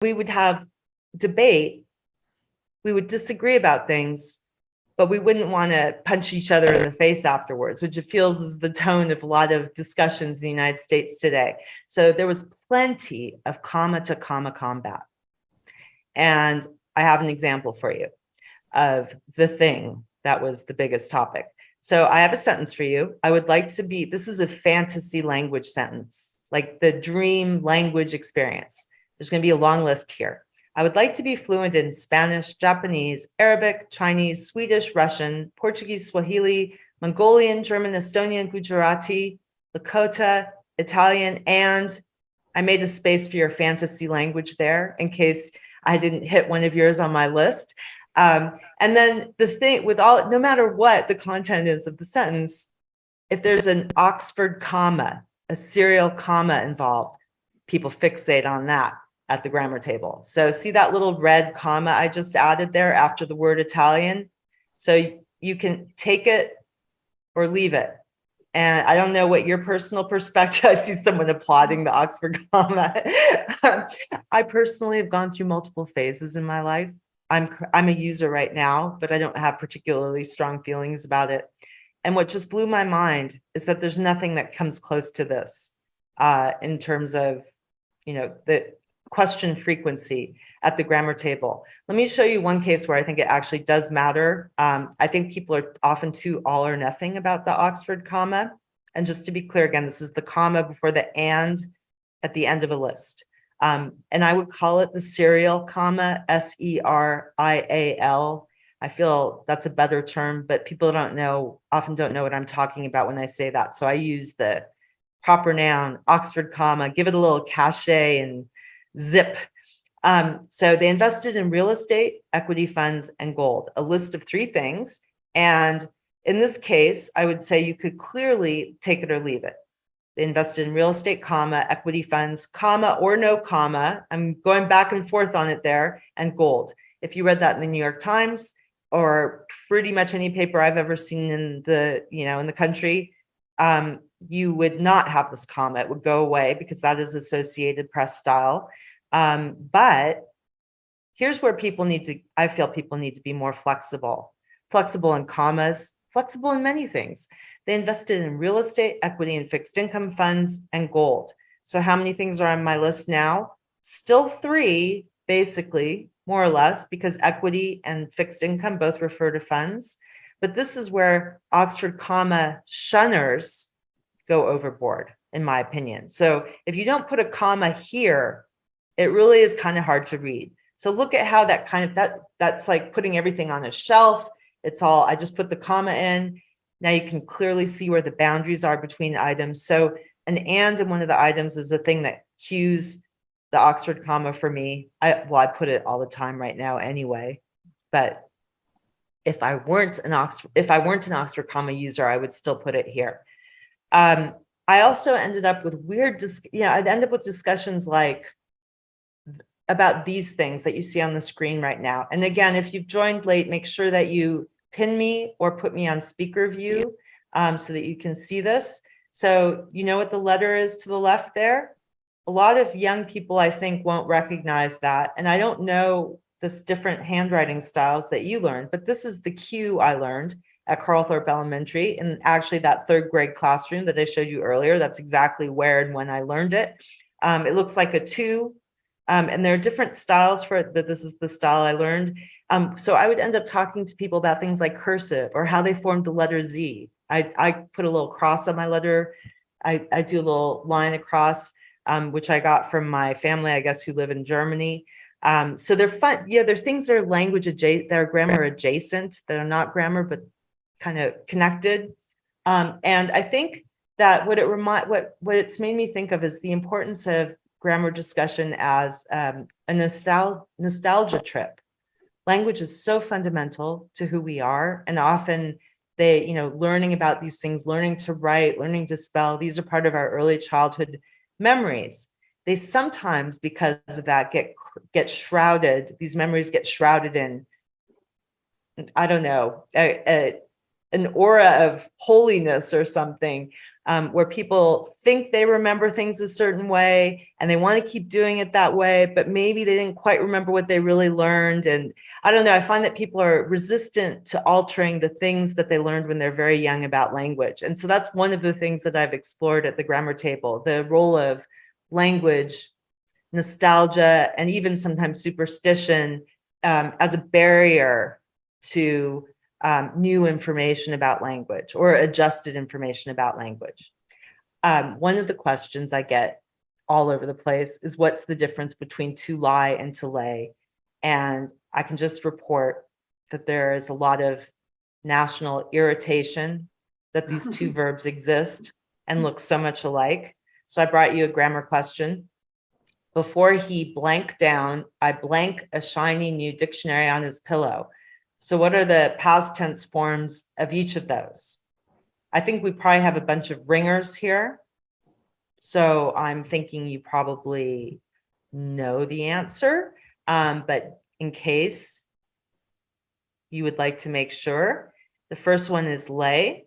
we would have debate, we would disagree about things, but we wouldn't want to punch each other in the face afterwards, which it feels is the tone of a lot of discussions in the United States today. So there was plenty of comma to comma combat. And I have an example for you of the thing that was the biggest topic. So I have a sentence for you. I would like to be, this is a fantasy language sentence, like the dream language experience. There's going to be a long list here. I would like to be fluent in Spanish, Japanese, Arabic, Chinese, Swedish, Russian, Portuguese, Swahili, Mongolian, German, Estonian, Gujarati, Lakota, Italian, and I made a space for your fantasy language there in case I didn't hit one of yours on my list. And then the thing with all, no matter what the content is of the sentence, if there's an Oxford comma, a serial comma involved, people fixate on that at the grammar table. So see that little red comma I just added there after the word Italian? So you can take it or leave it. And I don't know what your personal perspective, I see someone applauding the Oxford comma. I personally have gone through multiple phases in my life. I'm a user right now, but I don't have particularly strong feelings about it. And what just blew my mind is that there's nothing that comes close to this in terms of, the question frequency at the grammar table. Let me show you one case where I think it actually does matter. I think people are often too all or nothing about the Oxford comma. And just to be clear, again, this is the comma before the and at the end of a list. And I would call it the serial comma, SERIAL. I feel that's a better term, but people often don't know what I'm talking about when I say that. So I use the proper noun, Oxford comma, give it a little cachet and zip. So they invested in real estate, equity funds, and gold, a list of 3 things. And in this case, I would say you could clearly take it or leave it. They invested in real estate, comma, equity funds, comma, or no comma. I'm going back and forth on it there, and gold. If you read that in the New York Times or pretty much any paper I've ever seen in the, in the country, you would not have this comma. It would go away because that is Associated Press style. But here's where I feel people need to be more flexible in commas, flexible in many things. They invested in real estate, equity, and fixed income funds, and gold. So how many things are on my list now? Still 3, basically, more or less, because equity and fixed income both refer to funds. But this is where Oxford comma shunners go overboard, in my opinion. So if you don't put a comma here, it really is kind of hard to read. So look at how that that's like putting everything on a shelf. It's all, I just put the comma in. Now you can clearly see where the boundaries are between items. So an and in one of the items is the thing that cues the Oxford comma for me. I put it all the time right now anyway, but if I weren't an Oxford comma user, I would still put it here. I also ended up with I'd end up with discussions like about these things that you see on the screen right now. And again, if you've joined late, make sure that you pin me or put me on speaker view so that you can see this. So you know what the letter is to the left there? A lot of young people, I think, won't recognize that. And I don't know this different handwriting styles that you learned, but this is the Q I learned at Carlthorpe Elementary. And actually that 3rd grade classroom that I showed you earlier, that's exactly where and when I learned it. It looks like a 2. And there are different styles for it, but this is the style I learned. So I would end up talking to people about things like cursive or how they formed the letter Z. I put a little cross on my letter. I do a little line across, which I got from my family, I guess, who live in Germany. So they're fun. Yeah, they're things that are language adjacent, that are grammar adjacent, that are not grammar, but kind of connected. And I think that what it's made me think of is the importance of grammar discussion as a nostalgia trip. Language is so fundamental to who we are, and often learning about these things, learning to write, learning to spell, these are part of our early childhood memories. They sometimes, because of that, get shrouded. These memories get shrouded in, I don't know, an aura of holiness or something. where people think they remember things a certain way and they want to keep doing it that way, but maybe they didn't quite remember what they really learned. And I don't know, I find that people are resistant to altering the things that they learned when they're very young about language. And so that's one of the things that I've explored at the grammar table, the role of language, nostalgia, and even sometimes superstition as a barrier to new information about language or adjusted information about language. One of the questions I get all over the place is, what's the difference between to lie and to lay? And I can just report that there is a lot of national irritation that these two verbs exist and look so much alike. So I brought you a grammar question. Before he blanked down, I blank a shiny new dictionary on his pillow. So what are the past tense forms of each of those? I think we probably have a bunch of ringers here. So I'm thinking you probably know the answer, but in case you would like to make sure, the first one is lay,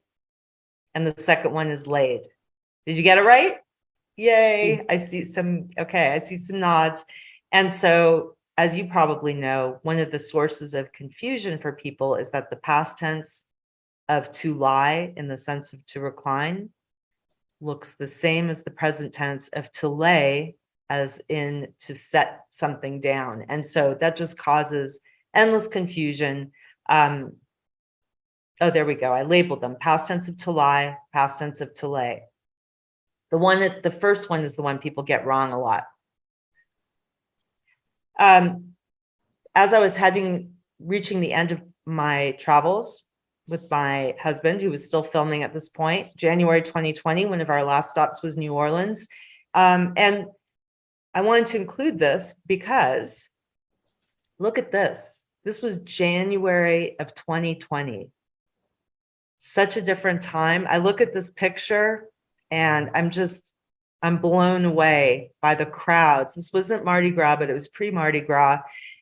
and the second one is laid. Did you get it right? Yay, I see some, okay, I see some nods. And so, as you probably know, one of the sources of confusion for people is that the past tense of to lie, in the sense of to recline, looks the same as the present tense of to lay, as in to set something down. And so that just causes endless confusion. Oh, there we go. I labeled them. Past tense of to lie, past tense of to lay. The first one is the one people get wrong a lot. As I was reaching the end of my travels with my husband, who was still filming at this point, January 2020, one of our last stops was New Orleans. And I wanted to include this because look at this. This was January of 2020. Such a different time. I look at this picture and I'm blown away by the crowds. This wasn't Mardi Gras, but it was pre-Mardi Gras.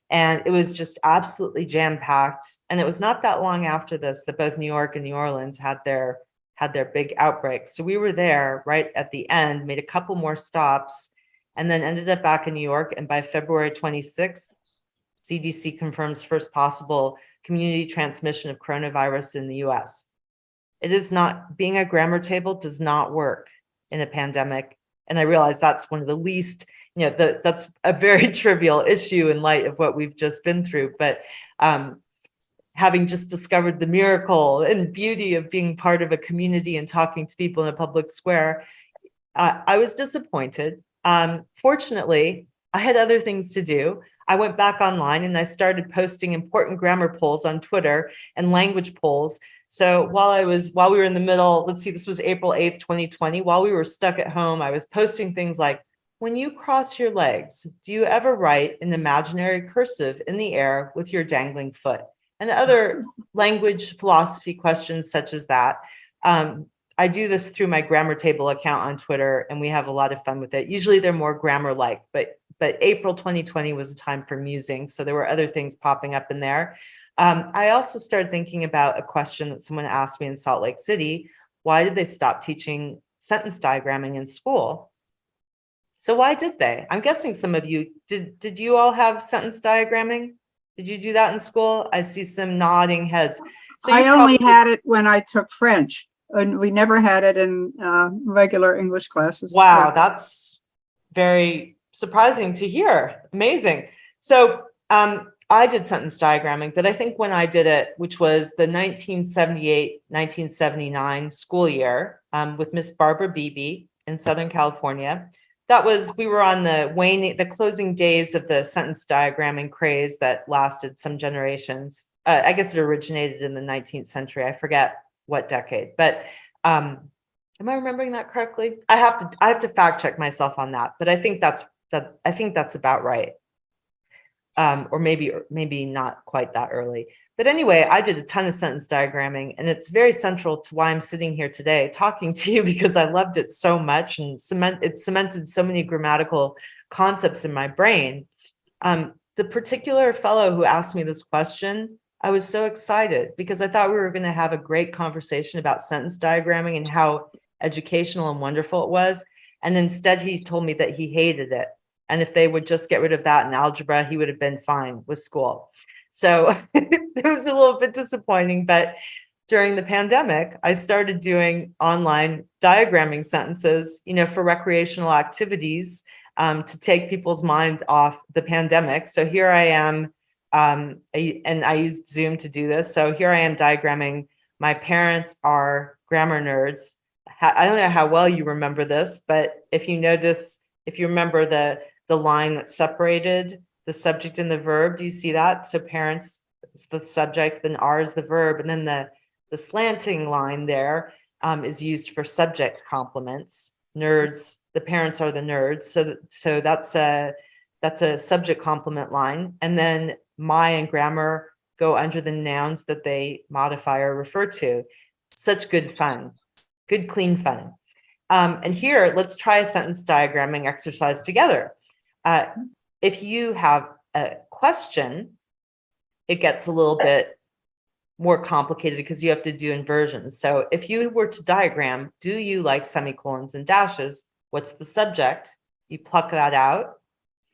And it was just absolutely jam-packed. And it was not that long after this that both New York and New Orleans had their big outbreaks. So we were there right at the end, made a couple more stops, and then ended up back in New York. And by February 26th, CDC confirms first possible community transmission of coronavirus in the US. It is not, being a grammar table does not work in a pandemic. And I realize that's one of the least, that's a very trivial issue in light of what we've just been through. But having just discovered the miracle and beauty of being part of a community and talking to people in a public square, I was disappointed. Fortunately, I had other things to do. I went back online and I started posting important grammar polls on Twitter and language polls. So while we were in the middle, let's see, this was April 8th, 2020, while we were stuck at home, I was posting things like, when you cross your legs, do you ever write an imaginary cursive in the air with your dangling foot? And other language philosophy questions such as that. I do this through my grammar table account on Twitter, and we have a lot of fun with it. Usually they're more grammar-like, but April 2020 was a time for musing. So there were other things popping up in there. I also started thinking about a question that someone asked me in Salt Lake City. Why did they stop teaching sentence diagramming in school? So why did they? I'm guessing some of you, did you all have sentence diagramming? Did you do that in school? I see some nodding heads. So I only had it when I took French, and we never had it in regular English classes. Wow, that's very surprising to hear. Amazing. So I did sentence diagramming, but I think when I did it, which was the 1978-1979 school year with Miss Barbara Beebe in Southern California, we were on the closing days of the sentence diagramming craze that lasted some generations. I guess it originated in the 19th century. I forget what decade, but am I remembering that correctly? I have to fact check myself on that, but I think that's about right. Or maybe not quite that early. But anyway, I did a ton of sentence diagramming, and it's very central to why I'm sitting here today talking to you, because I loved it so much, and it cemented so many grammatical concepts in my brain. The particular fellow who asked me this question, I was so excited because I thought we were going to have a great conversation about sentence diagramming and how educational and wonderful it was. And instead, he told me that he hated it. And if they would just get rid of that in algebra, he would have been fine with school. So it was a little bit disappointing, but during the pandemic, I started doing online diagramming sentences, for recreational activities, to take people's mind off the pandemic. So here I am, and I used Zoom to do this. So here I am diagramming. My parents are grammar nerds. I don't know how well you remember this, but if you remember the line that separated the subject and the verb, do you see that? So parents is the subject, then are is the verb, and then the slanting line there is used for subject complements. Nerds, the parents are the nerds. So that's a subject complement line. And then my and grammar go under the nouns that they modify or refer to. Such good fun, good, clean fun. And here, let's try a sentence diagramming exercise together. If you have a question, it gets a little bit more complicated because you have to do inversions. So if you were to diagram, do you like semicolons and dashes? What's the subject? You pluck that out.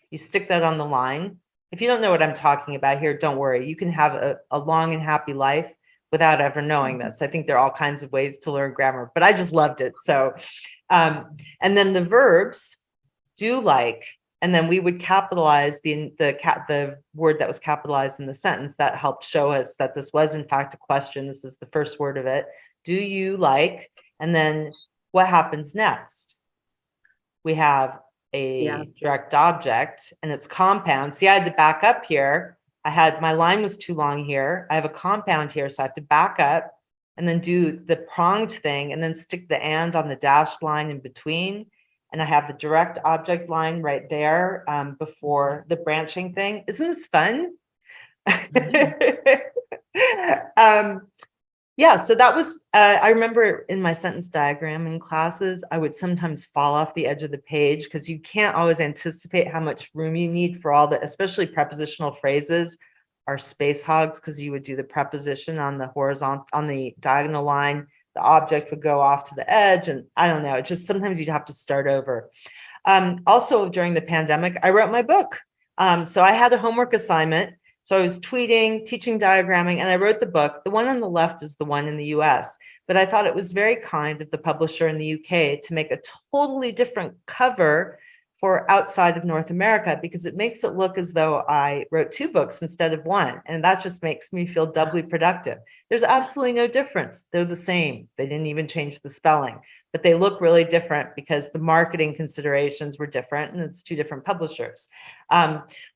You stick that on the line. If you don't know what I'm talking about here, don't worry. You can have a long and happy life without ever knowing this. I think there are all kinds of ways to learn grammar, but I just loved it. So, and then the verbs, do like, and then we would capitalize the word that was capitalized in the sentence. That helped show us that this was in fact a question. This is the first word of it. Do you like? And then what happens next? We have a direct object and it's compound. See, I had to back up here. My line was too long here. I have a compound here, so I have to back up and then do the pronged thing and then stick the and on the dashed line in between. And I have the direct object line right there before the branching thing. Isn't this fun? Yeah, so that was, I remember in my sentence diagramming classes, I would sometimes fall off the edge of the page because you can't always anticipate how much room you need for all the, especially prepositional phrases are space hogs, because you would do the preposition on the diagonal line, the object would go off to the edge, and I don't know, it just sometimes you'd have to start over. Also during the pandemic, I wrote my book. So I had a homework assignment. So I was tweeting, teaching diagramming, and I wrote the book. The one on the left is the one in the US, but I thought it was very kind of the publisher in the UK to make a totally different cover for outside of North America, because it makes it look as though I wrote 2 books instead of 1. And that just makes me feel doubly productive. There's absolutely no difference. They're the same. They didn't even change the spelling, but they look really different because the marketing considerations were different and it's 2 different publishers.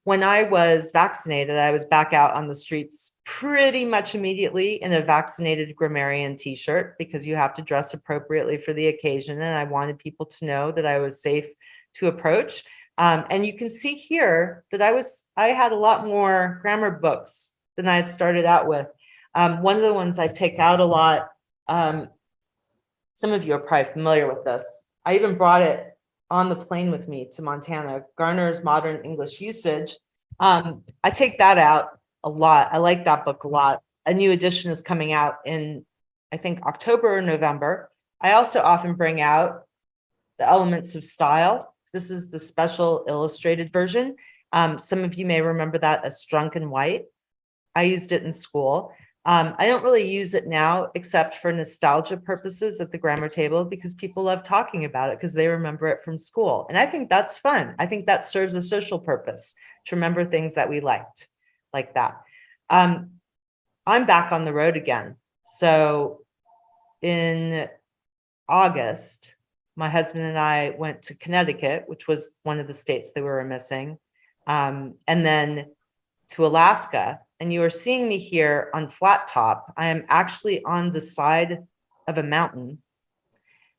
When I was vaccinated, I was back out on the streets pretty much immediately in a vaccinated grammarian t-shirt, because you have to dress appropriately for the occasion. And I wanted people to know that I was safe to approach. And you can see here that I had a lot more grammar books than I had started out with. One of the ones I take out a lot, some of you are probably familiar with this. I even brought it on the plane with me to Montana, Garner's Modern English Usage. I take that out a lot. I like that book a lot. A new edition is coming out in, I think, October or November. I also often bring out The Elements of Style. This is the special illustrated version. Some of you may remember that as Strunk and White. I used it in school. I don't really use it now except for nostalgia purposes at the grammar table, because people love talking about it because they remember it from school. And I think that's fun. I think that serves a social purpose, to remember things that we liked like that. I'm back on the road again. So in August, my husband and I went to Connecticut, which was one of the states that we were missing, and then to Alaska. And you are seeing me here on Flat Top. I am actually on the side of a mountain.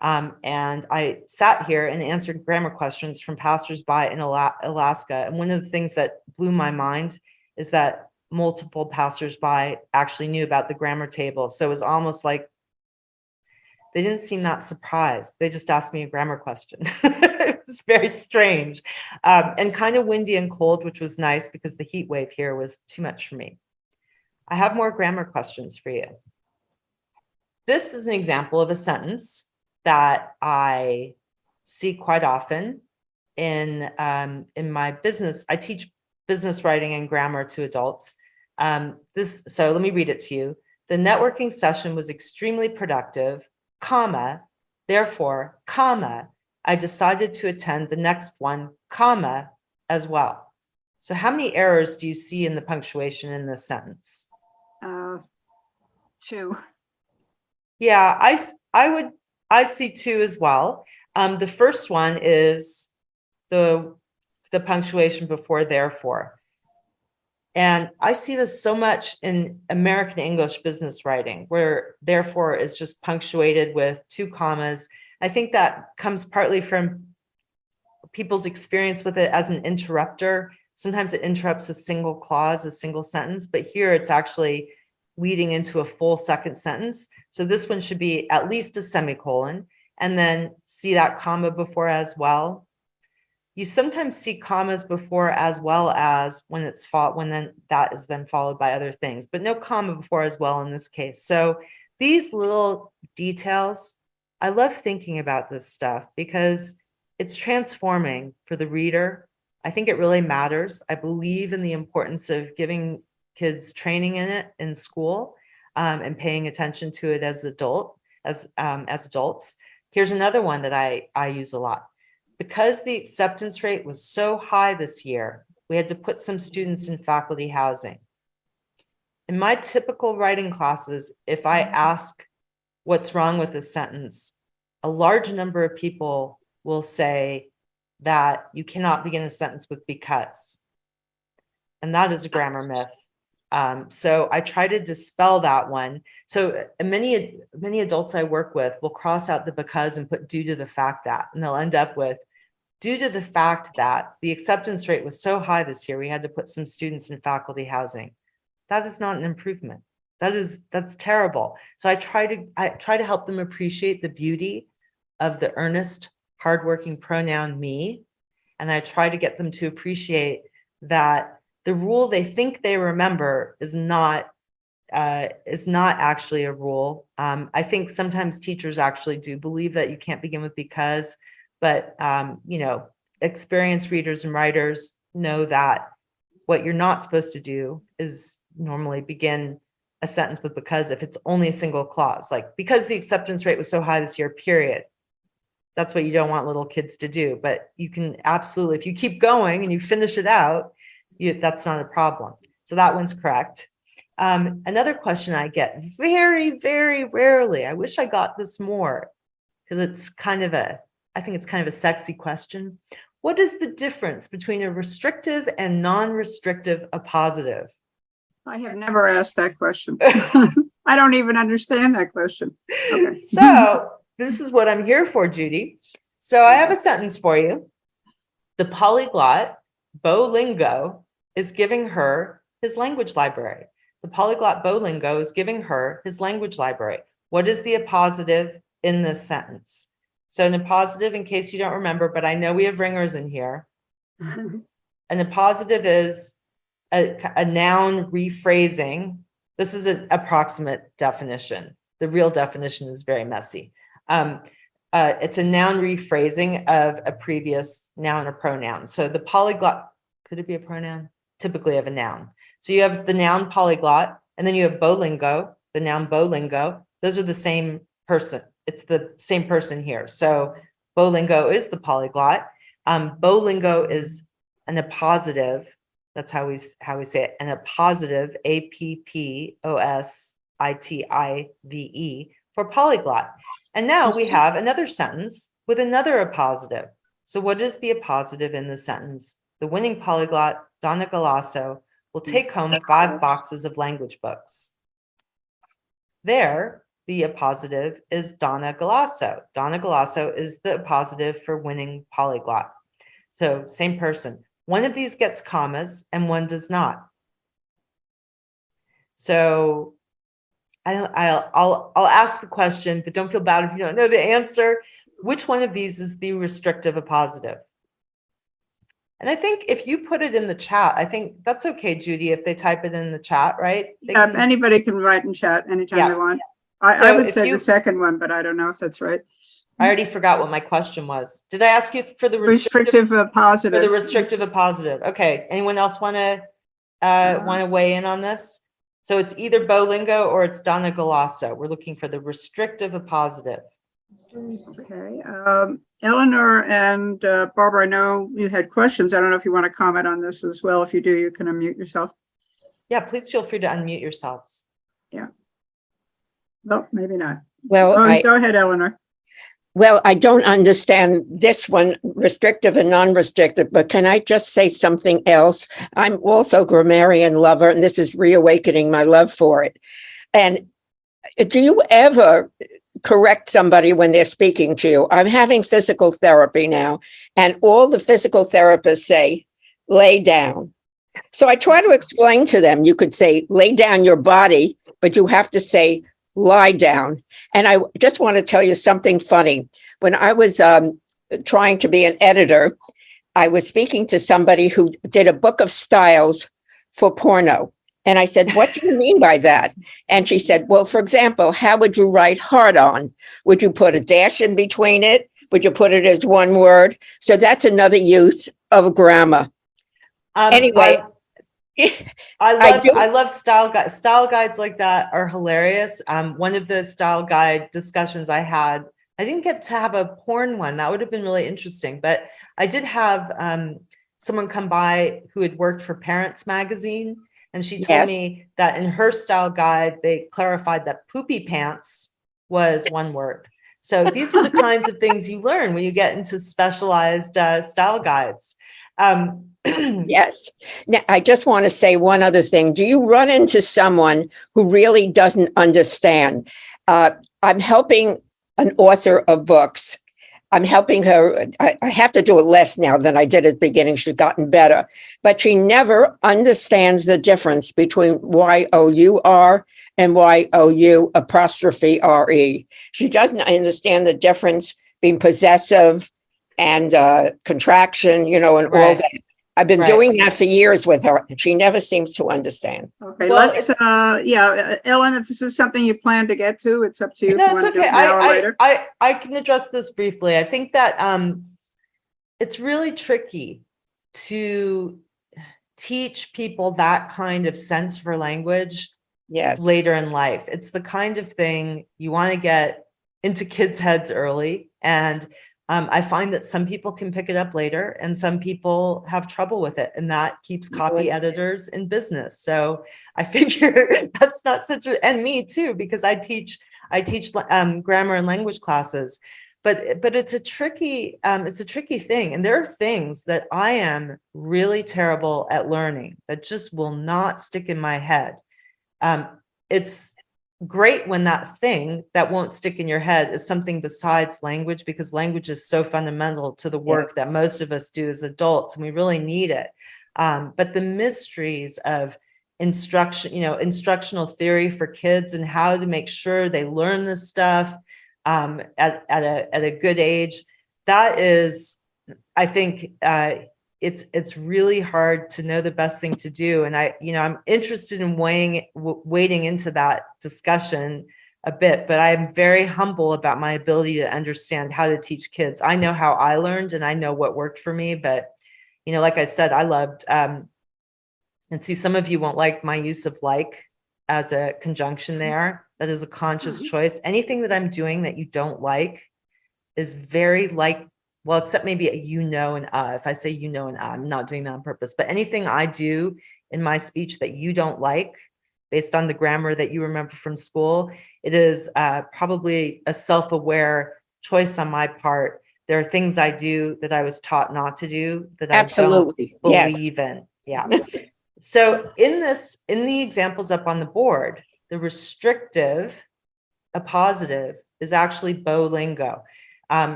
And I sat here and answered grammar questions from passersby in Alaska. And one of the things that blew my mind is that multiple passersby actually knew about the grammar table. So it was almost like they didn't seem that surprised. They just asked me a grammar question. It was very strange, and kind of windy and cold, which was nice because the heat wave here was too much for me. I have more grammar questions for you. This is an example of a sentence that I see quite often in my business. I teach business writing and grammar to adults. So let me read it to you. The networking session was extremely productive, comma, therefore, comma, I decided to attend the next one, comma, as well. So how many errors do you see in the punctuation in this sentence? 2. Yeah, I see 2 as well. The first one is the punctuation before therefore. And I see this so much in American English business writing, where therefore is just punctuated with 2 commas. I think that comes partly from people's experience with it as an interrupter. Sometimes it interrupts a single clause, a single sentence, but here it's actually leading into a full second sentence. So this one should be at least a semicolon, and then see that comma before as well. You sometimes see commas before as well as when then that is then followed by other things, but no comma before as well in this case. So these little details, I love thinking about this stuff because it's transforming for the reader. I think it really matters. I believe in the importance of giving kids training in it in school, and paying attention to it as adults. Here's another one that I use a lot. Because the acceptance rate was so high this year, we had to put some students in faculty housing. In my typical writing classes, if I ask what's wrong with this sentence, a large number of people will say that you cannot begin a sentence with because. And that is a grammar myth. So I try to dispel that one. So many adults I work with will cross out the because and put due to the fact that, and they'll end up with due to the fact that the acceptance rate was so high this year, we had to put some students in faculty housing. That is not an improvement. That's terrible. So I try to help them appreciate the beauty of the earnest, hardworking pronoun me. And I try to get them to appreciate that the rule they think they remember is not actually a rule. I think sometimes teachers actually do believe that you can't begin with because, but experienced readers and writers know that what you're not supposed to do is normally begin a sentence with because if it's only a single clause, like because the acceptance rate was so high this year, period. That's what you don't want little kids to do, but you can absolutely, if you keep going and you finish it out, that's not a problem. So that one's correct. Another question I get very, very rarely, I wish I got this more because it's I think it's kind of a sexy question. What is the difference between a restrictive and non-restrictive appositive? I have never asked that question. I don't even understand that question. Okay. So this is what I'm here for, Judy. So I have a sentence for you. The polyglot, Bolingo, is giving her his language library. The polyglot Bolingo is giving her his language library. What is the appositive in this sentence? So an appositive, in case you don't remember, but I know we have ringers in here. An appositive is a noun rephrasing. This is an approximate definition. The real definition is very messy. It's a noun rephrasing of a previous noun or pronoun. So the polyglot, could it be a pronoun? Typically of a noun. So you have the noun polyglot, and then you have Bolingo, the noun Bolingo. Those are the same person. It's the same person here. So Bolingo is the polyglot. Bolingo is an appositive. That's how we say it. An appositive, appositive, for polyglot. And now we have another sentence with another appositive. So what is the appositive in the sentence? The winning polyglot, Donna Galasso, will take home 5 boxes of language books. There, the appositive is Donna Galasso. Donna Galasso is the appositive for winning polyglot. So same person. One of these gets commas and one does not. So I'll ask the question, but don't feel bad if you don't know the answer. Which one of these is the restrictive appositive? And I think if you put it in the chat, I think that's okay, Judy, if they type it in the chat, right? Yeah, anybody can write in chat anytime they want. I would say the second one, but I don't know if that's right. I already forgot what my question was. Did I ask you for the Restrictive for positive. the restrictive a positive? Okay. Anyone else want to weigh in on this? So it's either Bolingo or it's Donna Galasso. We're looking for the restrictive a positive. Okay. Eleanor and Barbara, I know you had questions. I don't know if you want to comment on this as well. If you do, you can unmute yourself. Yeah, please feel free to unmute yourselves. Yeah. Well, maybe not. Well, Go ahead, Eleanor. Well, I don't understand this one, restrictive and non-restrictive, but can I just say something else? I'm also a grammarian lover, and this is reawakening my love for it. And do you ever correct somebody when they're speaking to you? I'm having physical therapy now, and all the physical therapists say, lay down. So I try to explain to them, you could say, lay down your body, but you have to say, lie down. And I just want to tell you something funny. When I was trying to be an editor, I was speaking to somebody who did a book of styles for porno. And I said, what do you mean by that? And she said, well, for example, how would you write hard on? Would you put a dash in between it? Would you put it as one word? So that's another use of grammar. Anyway. I love style guides. Style guides like that are hilarious. One of the style guide discussions I had, I didn't get to have a porn one. That would have been really interesting, but I did have someone come by who had worked for Parents Magazine, and she told me that in her style guide, they clarified that poopy pants was one word. So these are the kinds of things you learn when you get into specialized style guides. Yes. Now, I just want to say one other thing. Do you run into someone who really doesn't understand? I'm helping an author of books. I'm helping her. I have to do it less now than I did at the beginning. She's gotten better, but she never understands the difference between Y-O-U-R and Y-O-U apostrophe R-E. She doesn't understand the difference between possessive and contraction, and all that. I've been doing that for years with her, and she never seems to understand. Okay, well, Ellen, if this is something you plan to get to, it's up to you. No, it's okay. I can address this briefly. I think that it's really tricky to teach people that kind of sense for language later in life. It's the kind of thing you want to get into kids' heads early, and I find that some people can pick it up later and some people have trouble with it, and that keeps copy editors in business. So I figure that's not and me too, because I teach grammar and language classes, but it's a tricky thing. And there are things that I am really terrible at learning that just will not stick in my head. It's great when that thing that won't stick in your head is something besides language, because language is so fundamental to the work that most of us do as adults, and we really need it. But the mysteries of instruction, instructional theory for kids and how to make sure they learn this stuff at a good age, that is, I think, it's really hard to know the best thing to do. And I'm interested in wading into that discussion a bit, but I'm very humble about my ability to understand how to teach kids. I know how I learned and I know what worked for me, but like I said, I loved, and see, some of you won't like my use of like as a conjunction there. That is a conscious choice. Anything that I'm doing that you don't like is very well, except maybe and if I say and I'm not doing that on purpose, but anything I do in my speech that you don't like, based on the grammar that you remember from school, it is probably a self-aware choice on my part. There are things I do that I was taught not to do that I don't believe in. Yeah. So in the examples up on the board, the restrictive, a positive, is actually Bolingo.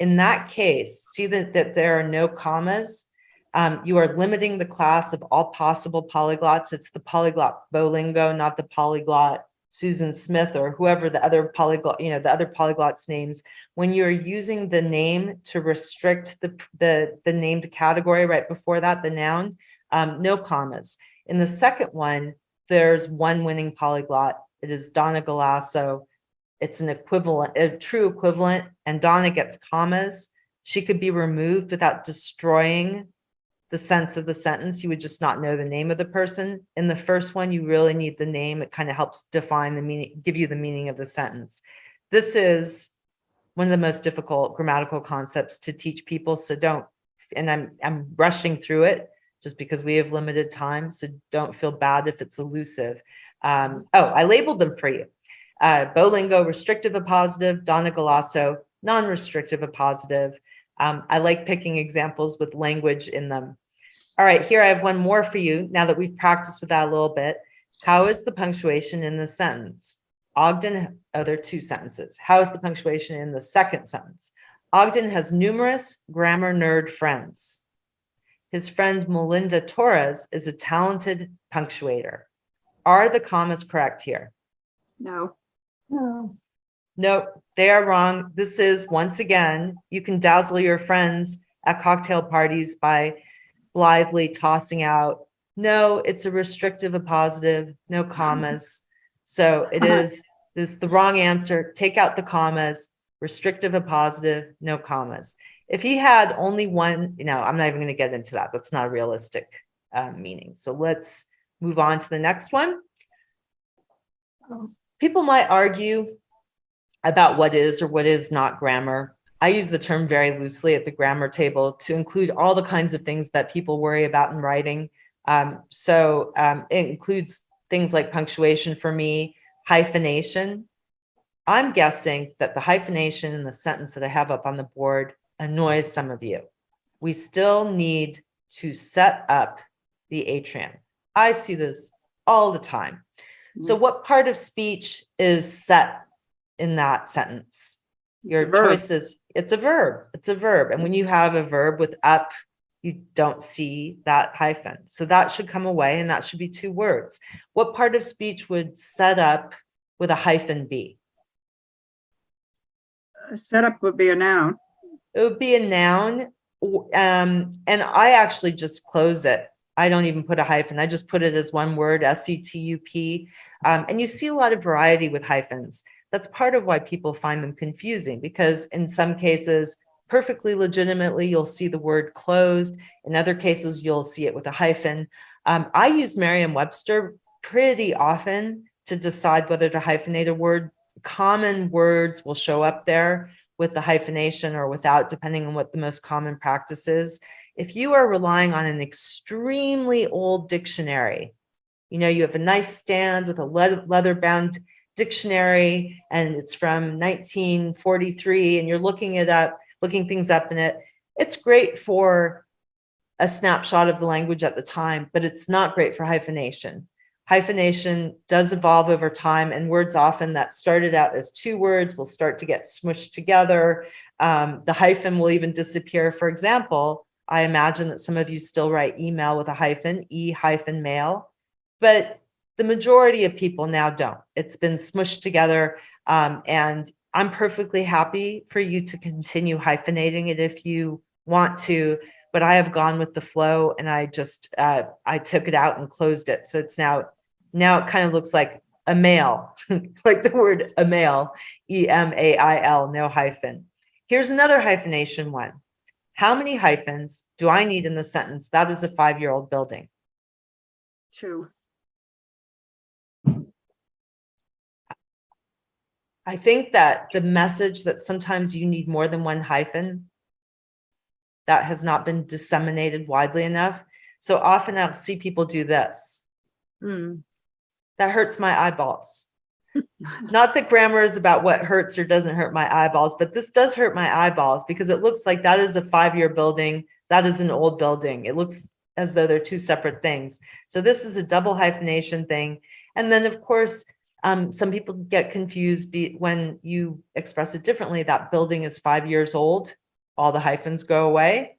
In that case, see that there are no commas. You are limiting the class of all possible polyglots. It's the polyglot Bolingo, not the polyglot Susan Smith or whoever the other polyglot, the other polyglots names. When you're using the name to restrict the named category right before that, the noun, no commas. In the second one, there's one winning polyglot. It is Donna Galasso. it's an equivalent, a true equivalent, and Donna gets commas, she could be removed without destroying the sense of the sentence. You would just not know the name of the person. In the first one, you really need the name. It kind of helps define the meaning, give you the meaning of the sentence. This is one of the most difficult grammatical concepts to teach people. So don't, and I'm rushing through it just because we have limited time. So don't feel bad if it's elusive. I labeled them for you. Bolingo, restrictive appositive, Donna Galasso, non-restrictive appositive. I like picking examples with language in them. All right, here I have one more for you now that we've practiced with that a little bit. How is the punctuation in the sentence? Ogden, there are two sentences. How is the punctuation in the second sentence? Ogden has numerous grammar nerd friends. His friend Melinda Torres is a talented punctuator. Are the commas correct here? No. Nope, they are wrong. This is, once again, you can dazzle your friends at cocktail parties by blithely tossing out, no, it's a restrictive appositive, no commas. So it is the wrong answer. Take out the commas, restrictive appositive, no commas. If he had only one, I'm not even going to get into that. That's not a realistic meaning. So let's move on to the next one. People might argue about what is or what is not grammar. I use the term very loosely at the grammar table to include all the kinds of things that people worry about in writing. It includes things like punctuation for me, hyphenation. I'm guessing that the hyphenation in the sentence that I have up on the board annoys some of you. We still need to set up the atrium. I see this all the time. So what part of speech is set in that sentence? Your choices. It's a verb. It's a verb. And when you have a verb with up, you don't see that hyphen. So that should come away, and that should be two words. What part of speech would set up with a hyphen be? Setup would be a noun. It would be a noun. And I actually just close it. I don't even put a hyphen. I just put it as one word, SETUP. And you see a lot of variety with hyphens. That's part of why people find them confusing, because in some cases, perfectly legitimately, you'll see the word closed. In other cases, you'll see it with a hyphen. I use Merriam-Webster pretty often to decide whether to hyphenate a word. Common words will show up there with the hyphenation or without, depending on what the most common practice is. If you are relying on an extremely old dictionary, you have a nice stand with a leather-bound dictionary, and it's from 1943, and you're looking things up in it. It's great for a snapshot of the language at the time, but it's not great for hyphenation. Hyphenation does evolve over time, and words often that started out as two words will start to get smushed together. The hyphen will even disappear. For example, I imagine that some of you still write email with a hyphen, e-mail, but the majority of people now don't. It's been smushed together, and I'm perfectly happy for you to continue hyphenating it if you want to, but I have gone with the flow, and I just, I took it out and closed it. So it's now it kind of looks like a mail, like the word email, E-M-A-I-L, no hyphen. Here's another hyphenation one. How many hyphens do I need in the sentence? That is a 5-year-old building. True. I think that the message that sometimes you need more than one hyphen, that has not been disseminated widely enough. So often I'll see people do this. That hurts my eyeballs. Not that grammar is about what hurts or doesn't hurt my eyeballs, but this does hurt my eyeballs because it looks like that is a 5-year building. That is an old building. It looks as though they're two separate things. So this is a double hyphenation thing. And then of course, some people get confused when you express it differently. That building is 5 years old. All the hyphens go away.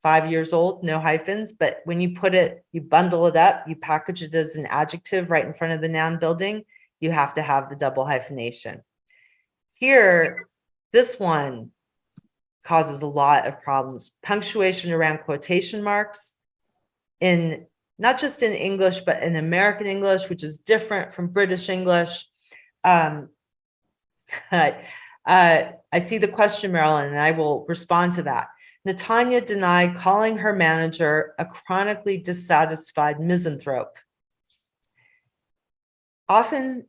5 years old, no hyphens. But when you put it, you bundle it up, you package it as an adjective right in front of the noun building, you have to have the double hyphenation. Here, this one causes a lot of problems. Punctuation around quotation marks in not just in English, but in American English, which is different from British English. I see the question, Marilyn, and I will respond to that. Natanya denied calling her manager a chronically dissatisfied misanthrope. Often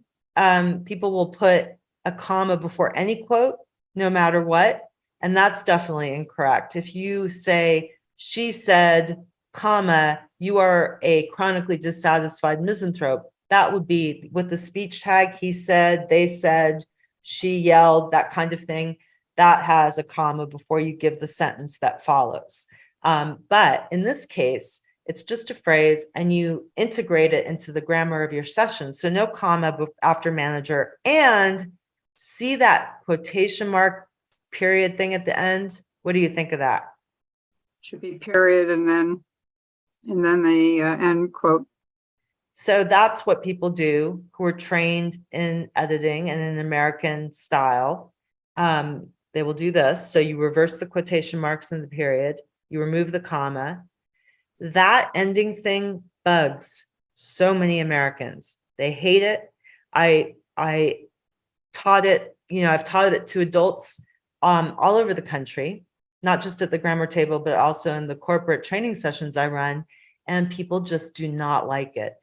people will put a comma before any quote, no matter what, and that's definitely incorrect. If you say, she said, comma, you are a chronically dissatisfied misanthrope, that would be with the speech tag, he said, they said, she yelled, that kind of thing. That has a comma before you give the sentence that follows. But in this case, it's just a phrase and you integrate it into the grammar of your session. So no comma after manager, and see that quotation mark period thing at the end. What do you think of that? Should be period and then the end quote. So that's what people do who are trained in editing and in American style. They will do this. So you reverse the quotation marks in the period, you remove the comma. That ending thing bugs so many Americans. They hate it. I taught it, I've taught it to adults all over the country, not just at the grammar table, but also in the corporate training sessions I run, and people just do not like it.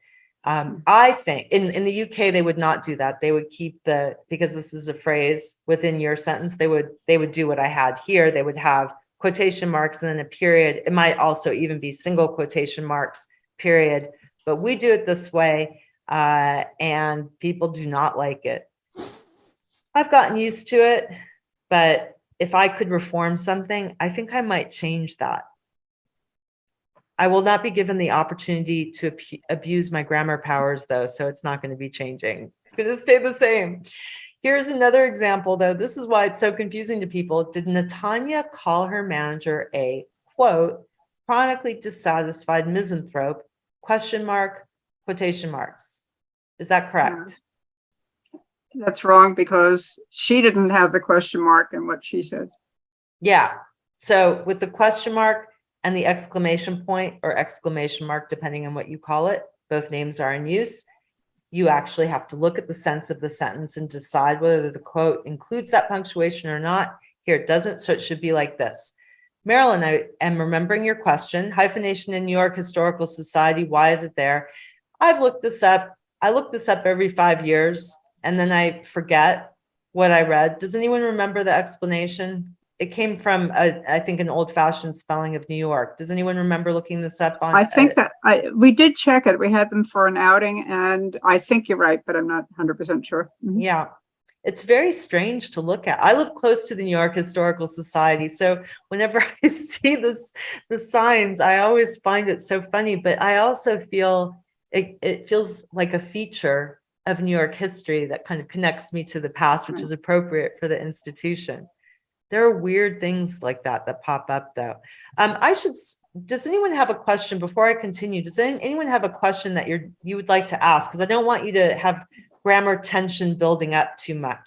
I think in the UK, they would not do that. They would keep because this is a phrase within your sentence, they would do what I had here. They would have quotation marks and then a period. It might also even be single quotation marks, period. But we do it this way, and people do not like it. I've gotten used to it, but if I could reform something, I think I might change that. I will not be given the opportunity to abuse my grammar powers, though, so it's not going to be changing. It's going to stay the same. Here's another example, though. This is why it's so confusing to people. Did Natanya call her manager a, quote, chronically dissatisfied misanthrope, question mark, quotation marks? Is that correct? That's wrong because she didn't have the question mark in what she said. Yeah. So with the question mark and the exclamation point or exclamation mark, depending on what you call it, both names are in use. You actually have to look at the sense of the sentence and decide whether the quote includes that punctuation or not. Here it doesn't, so it should be like this. Marilyn, I am remembering your question. Hyphenation in New York Historical Society, why is it there? I've looked this up. I look this up every 5 years, and then I forget what I read. Does anyone remember the explanation? It came from, I think, an old-fashioned spelling of New York. Does anyone remember looking this up on? I think that we did check it. We had them for an outing, and I think you're right, but I'm not 100% sure. Mm-hmm. Yeah, it's very strange to look at. I live close to the New York Historical Society, so whenever I see the signs, I always find it so funny. But I also feel it feels like a feature of New York history that kind of connects me to the past, which is appropriate for the institution. There are weird things like that pop up, though. Does anyone have a question before I continue? Does anyone have a question that you would like to ask? Because I don't want you to have grammar tension building up too much.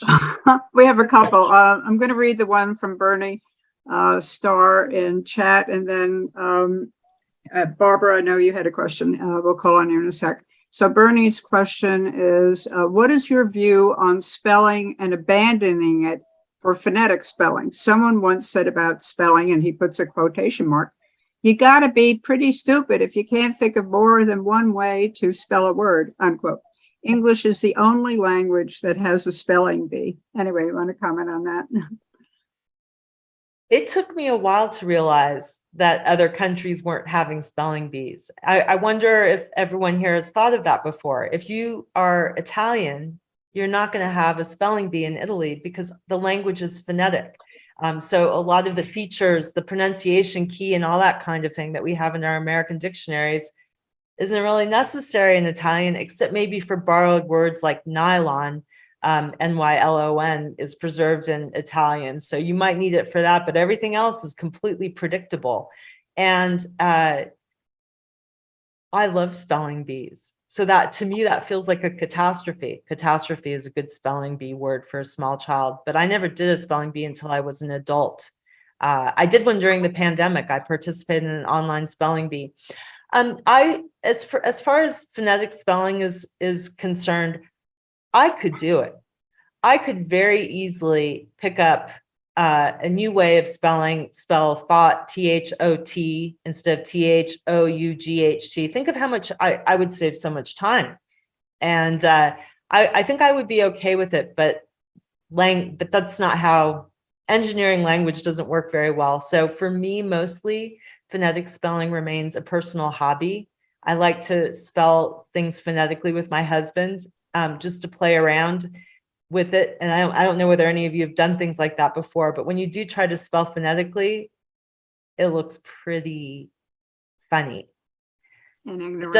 We have a couple. I'm going to read the one from Bernie Starr in chat, and then Barbara, I know you had a question. We'll call on you in a sec. So Bernie's question is, what is your view on spelling and abandoning it for phonetic spelling? Someone once said about spelling, and he puts a quotation mark, you got to be pretty stupid if you can't think of more than one way to spell a word, unquote. English is the only language that has a spelling bee. Anyway, you want to comment on that? It took me a while to realize that other countries weren't having spelling bees. I wonder if everyone here has thought of that before. If you are Italian, you're not going to have a spelling bee in Italy because the language is phonetic. So a lot of the features, the pronunciation key and all that kind of thing that we have in our American dictionaries isn't really necessary in Italian, except maybe for borrowed words like nylon. NYLON is preserved in Italian. So you might need it for that, but everything else is completely predictable. And I love spelling bees. So that, to me, that feels like a catastrophe. Catastrophe is a good spelling bee word for a small child, but I never did a spelling bee until I was an adult. I did one during the pandemic. I participated in an online spelling bee. As far as phonetic spelling is concerned, I could do it. I could very easily pick up a new way of spell thought, THOT instead of THOUGHT. Think of how much I would save so much time. And I think I would be okay with it, but that's not how engineering language doesn't work very well. So for me, mostly phonetic spelling remains a personal hobby. I like to spell things phonetically with my husband, just to play around with it. And I don't know whether any of you have done things like that before, but when you do try to spell phonetically, it looks pretty funny. And ignorant.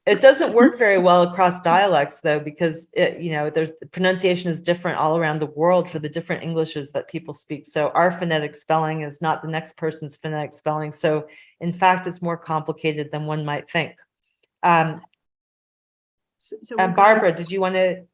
It doesn't work very well across dialects, though, because there's pronunciation is different all around the world for the different Englishes that people speak. So our phonetic spelling is not the next person's phonetic spelling. So in fact, it's more complicated than one might think. Barbara, did you want to?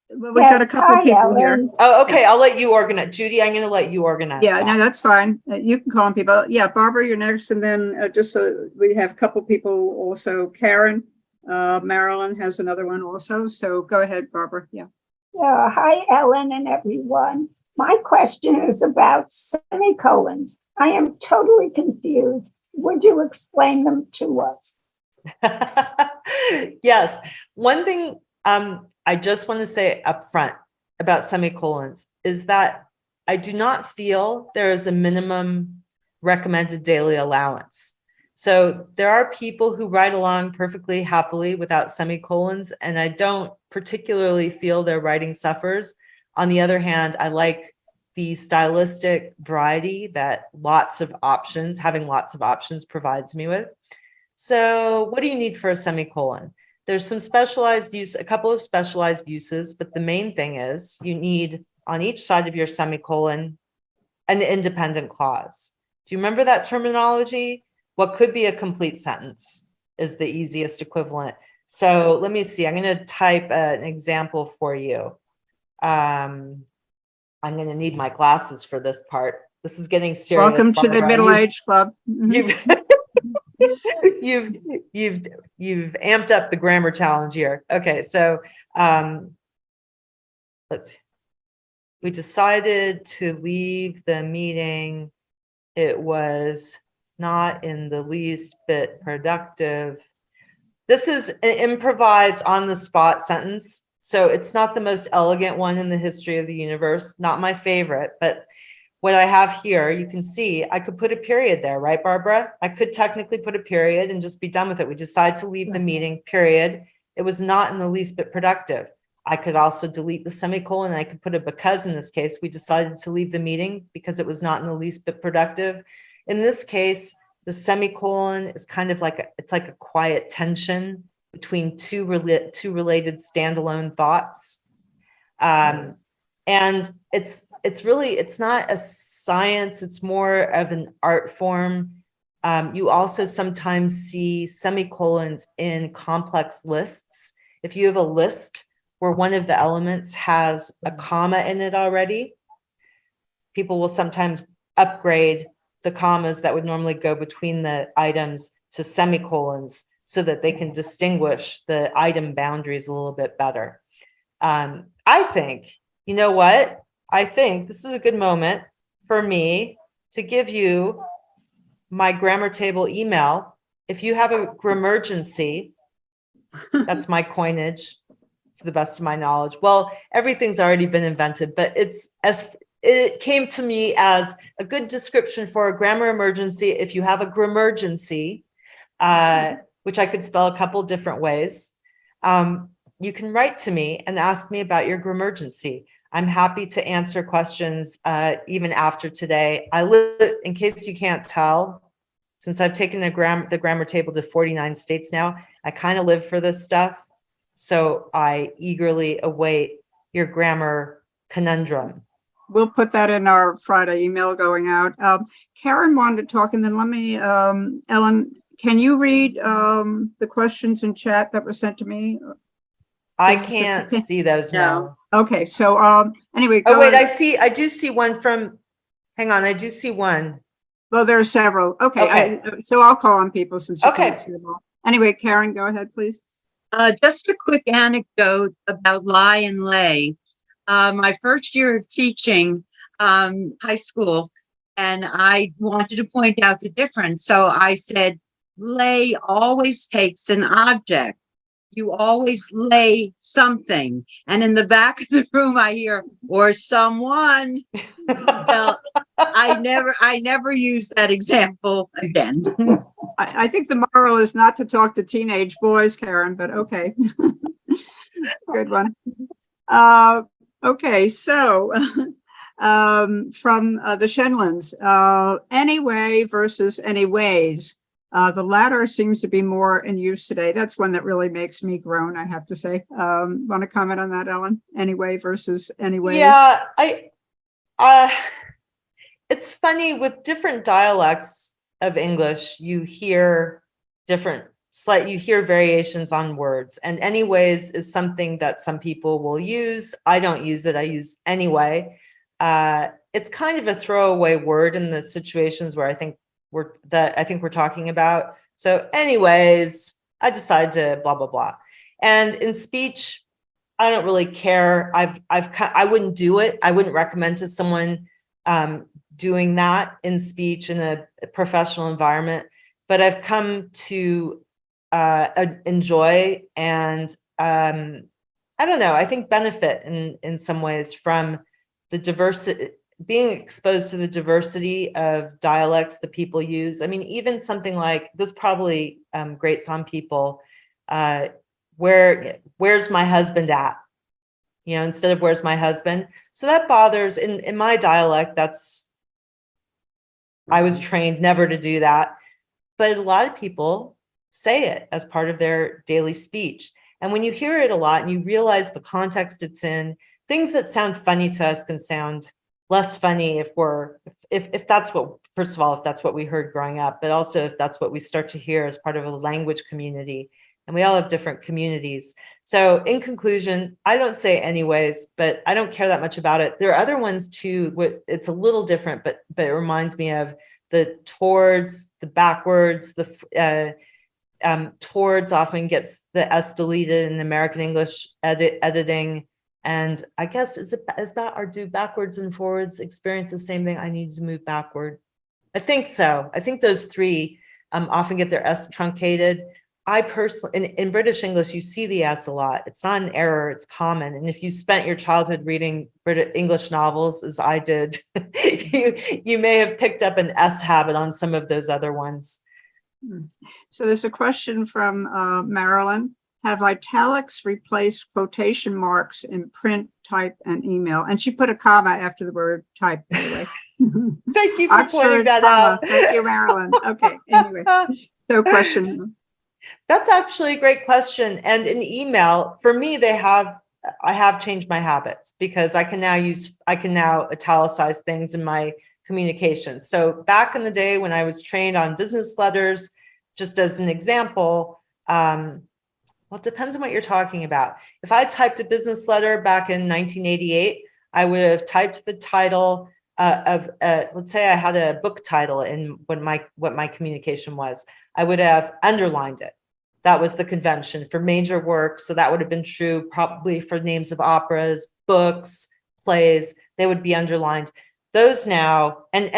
Well, we've got a couple people here. Oh, okay. I'll let you organize. Judy, I'm going to let you organize. Yeah, no, that's fine. You can call on people. Yeah, Barbara, you're next. And then just so we have a couple people also. Karen, Marilyn has another one also. So go ahead, Barbara. Yeah. Hi, Ellen and everyone. My question is about semicolons. I am totally confused. Would you explain them to us? Yes. One thing I just want to say up front about semicolons is that I do not feel there is a minimum recommended daily allowance. So there are people who write along perfectly happily without semicolons, and I don't particularly feel their writing suffers. On the other hand, I like the stylistic variety that having lots of options provides me with. So what do you need for a semicolon? There's some specialized use, a couple of specialized uses, but the main thing is you need on each side of your semicolon an independent clause. Do you remember that terminology? What could be a complete sentence is the easiest equivalent. So let me see. I'm going to type an example for you. I'm going to need my glasses for this part. This is getting serious. Welcome to the middle-aged club. You've amped up the grammar challenge here. Okay, so we decided to leave the meeting. It was not in the least bit productive. This is an improvised on the spot sentence. So it's not the most elegant one in the history of the universe, not my favorite, but what I have here, you can see I could put a period there, right, Barbara? I could technically put a period and just be done with it. We decided to leave the meeting, period. It was not in the least bit productive. I could also delete the semicolon. I could put a because in this case. We decided to leave the meeting because it was not in the least bit productive. In this case, the semicolon is kind of like it's like a quiet tension between two related standalone thoughts. And it's not a science, it's more of an art form. You also sometimes see semicolons in complex lists. If you have a list where one of the elements has a comma in it already, people will sometimes upgrade the commas that would normally go between the items to semicolons so that they can distinguish the item boundaries a little bit better. I think, you know what? I think this is a good moment for me to give you my grammar table email. If you have a grammergency, that's my coinage to the best of my knowledge. Well, everything's already been invented, but it came to me as a good description for a grammar emergency. If you have a grammergency, which I could spell a couple different ways, you can write to me and ask me about your grammergency. I'm happy to answer questions even after today. I live, in case you can't tell, since I've taken the grammar table to 49 states now, I kind of live for this stuff. So I eagerly await your grammar conundrum. We'll put that in our Friday email going out. Karen wanted to talk, and then let me, Ellen, can you read the questions in chat that were sent to me? I can't see those now. Okay, so anyway. Oh wait, I do see one from, hang on, I do see one. Well, there are several. Okay, so I'll call on people since you can't see them all. Anyway, Karen, go ahead, please. Just a quick anecdote about lie and lay. my first year of teaching high school, and I wanted to point out the difference. So I said, lay always takes an object. You always lay something. And in the back of the room, I hear, or someone. Well, I never use that example again. I think the moral is not to talk to teenage boys, Karen, but okay. Good one. Okay, so from the Shenlands, anyway versus anyways. The latter seems to be more in use today. That's one that really makes me groan, I have to say. Want to comment on that, Ellen? Anyway versus anyways. Yeah, it's funny with different dialects of English, you hear you hear variations on words, and anyways is something that some people will use. I don't use it. I use anyway. It's kind of a throwaway word in the situations where I think we're talking about. So anyways, I decided to blah, blah, blah. And in speech, I don't really care. I wouldn't do it. I wouldn't recommend to someone doing that in speech in a professional environment, but I've come to enjoy and I don't know, I think benefit in some ways from the diversity, being exposed to the diversity of dialects that people use. I mean, even something like this probably grates on people. Where's my husband at? You know, instead of where's my husband. So that bothers in my dialect. I was trained never to do that, but a lot of people say it as part of their daily speech. And when you hear it a lot and you realize the context it's in, things that sound funny to us can sound less funny if that's what, first of all, if that's what we heard growing up, but also if that's what we start to hear as part of a language community. And we all have different communities. So in conclusion, I don't say anyways, but I don't care that much about it. There are other ones too. It's a little different, but it reminds me of the towards, the backwards, the towards often gets the S deleted in American English editing. And I guess do backwards and forwards experience the same thing? I need to move backward. I think so. I think those three often get their S truncated. I personally, in British English, you see the S a lot. It's not an error, it's common. And if you spent your childhood reading British English novels, as I did, you may have picked up an S habit on some of those other ones. So there's a question from Marilyn. Have italics replaced quotation marks in print, type, and email? And she put a comma after the word type, by the way. Thank you for pointing that out. Thank you, Marilyn. Okay, anyway. So question. That's actually a great question. And in email, for me, I have changed my habits because I can now italicize things in my communication. So back in the day when I was trained on business letters, just as an example, well, it depends on what you're talking about. If I typed a business letter back in 1988, I would have typed the title of, let's say I had a book title in what my communication was. I would have underlined it. That was the convention for major works. So that would have been true probably for names of operas, books, plays. They would be underlined. Those now, and